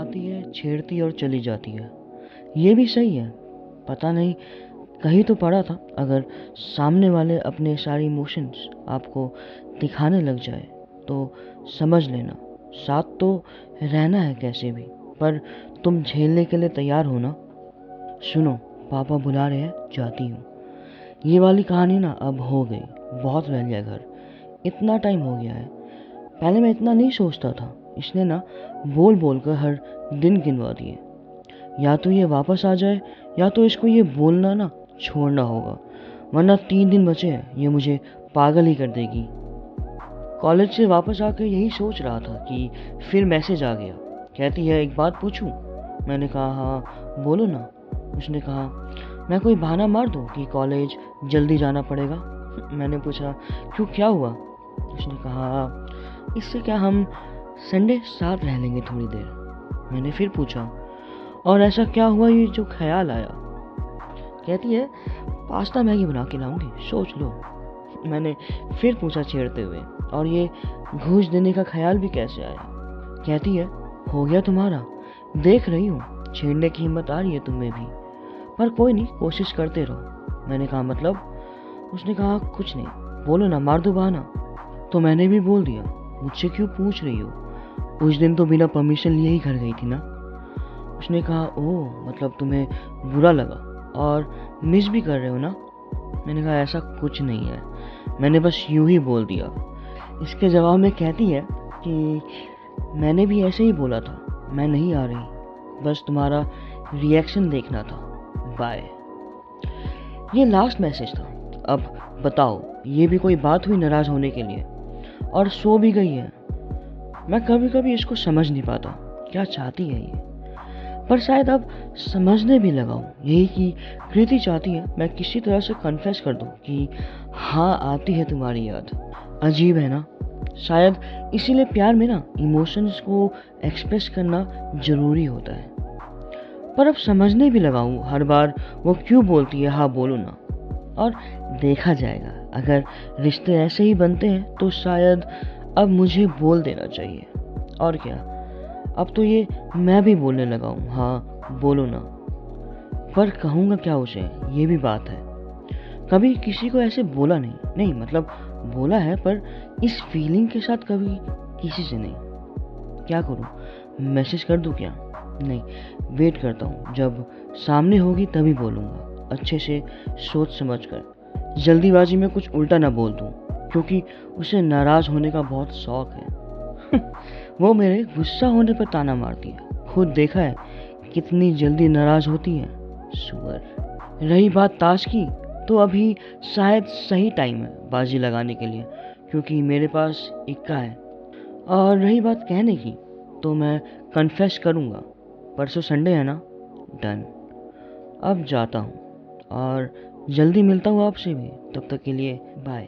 आती है, छेड़ती है और चली जाती है। ये भी सही है। पता नहीं, कहीं तो पढ़ा था, अगर सामने वाले अपने सारे इमोशंस आपको दिखाने लग जाए तो समझ लेना साथ तो रहना है कैसे भी, पर तुम झेलने के लिए तैयार हो ना। सुनो, पापा बुला रहे हैं, जाती हूँ। ये वाली कहानी ना अब हो गई, बहुत रह लिया घर, इतना टाइम हो गया है। पहले मैं इतना नहीं सोचता था, इसने ना बोल बोल कर हर दिन गिनवा दिए। या तो ये वापस आ जाए या तो इसको ये बोलना ना छोड़ना होगा, वरना 3 दिन बचे हैं, ये मुझे पागल ही कर देगी। कॉलेज से वापस आकर यही सोच रहा था कि फिर मैसेज आ गया। कहती है एक बात पूछूं? मैंने कहा हाँ बोलो ना। उसने कहा मैं कोई बहाना मार दूं कि कॉलेज जल्दी जाना पड़ेगा। मैंने पूछा क्यों, क्या हुआ? उसने कहा इससे क्या, हम संडे साथ रह लेंगे थोड़ी देर। मैंने फिर पूछा और ऐसा क्या हुआ ये जो ख्याल आया? कहती है पास्ता मैगी बना के लाऊंगी, सोच लो। मैंने फिर पूछा छेड़ते हुए, और ये घूस देने का ख्याल भी कैसे आया? कहती है हो गया तुम्हारा, देख रही हूँ छेड़ने की हिम्मत आ रही है तुम्हें भी, पर कोई नहीं, कोशिश करते रहो। मैंने कहा मतलब? उसने कहा कुछ नहीं, बोलो ना, मार दो बहाना। तो मैंने भी बोल दिया, मुझसे क्यों पूछ रही हो, उस दिन तो बिना परमिशन लिए ही घर गई थी ना। उसने कहा ओह, मतलब तुम्हें बुरा लगा और मिस भी कर रहे हो ना। मैंने कहा ऐसा कुछ नहीं है, मैंने बस यूं ही बोल दिया। इसके जवाब में कहती है कि मैंने भी ऐसे ही बोला था, मैं नहीं आ रही, बस तुम्हारा रिएक्शन देखना था, बाय। ये लास्ट मैसेज था। अब बताओ, ये भी कोई बात हुई नाराज होने के लिए? और सो भी गई है। मैं कभी कभी इसको समझ नहीं पाता, क्या चाहती है ये, पर शायद अब समझने भी लगा हूँ। यही कि कृति चाहती है मैं किसी तरह से कन्फेस कर दूँ कि हाँ आती है तुम्हारी याद। अजीब है ना, शायद इसीलिए प्यार में ना इमोशंस को एक्सप्रेस करना जरूरी होता है। पर अब समझने भी लगा हूँ हर बार वो क्यों बोलती है हाँ बोलो ना। और देखा जाएगा, अगर रिश्ते ऐसे ही बनते हैं तो शायद अब मुझे बोल देना चाहिए। और क्या, अब तो ये मैं भी बोलने लगा हूँ हाँ बोलो ना। पर कहूँगा क्या उसे, ये भी बात है। कभी किसी को ऐसे बोला नहीं, नहीं मतलब बोला है, पर इस फीलिंग के साथ कभी किसी से नहीं। क्या करूँ, मैसेज कर दूँ क्या? नहीं, वेट करता हूँ, जब सामने होगी तभी बोलूँगा, अच्छे से सोच समझ कर। जल्दीबाजी में कुछ उल्टा ना बोल दूँ, क्योंकि उसे नाराज़ होने का बहुत शौक है। वो मेरे गुस्सा होने पर ताना मारती है, खुद देखा है कितनी जल्दी नाराज़ होती है, सुअर। रही बात ताश की, तो अभी शायद सही टाइम है बाजी लगाने के लिए, क्योंकि मेरे पास इक्का है। और रही बात कहने की, तो मैं कन्फेस करूँगा, परसों संडे है ना, डन। अब जाता हूँ और जल्दी मिलता हूँ आपसे भी, तब तक के लिए बाय।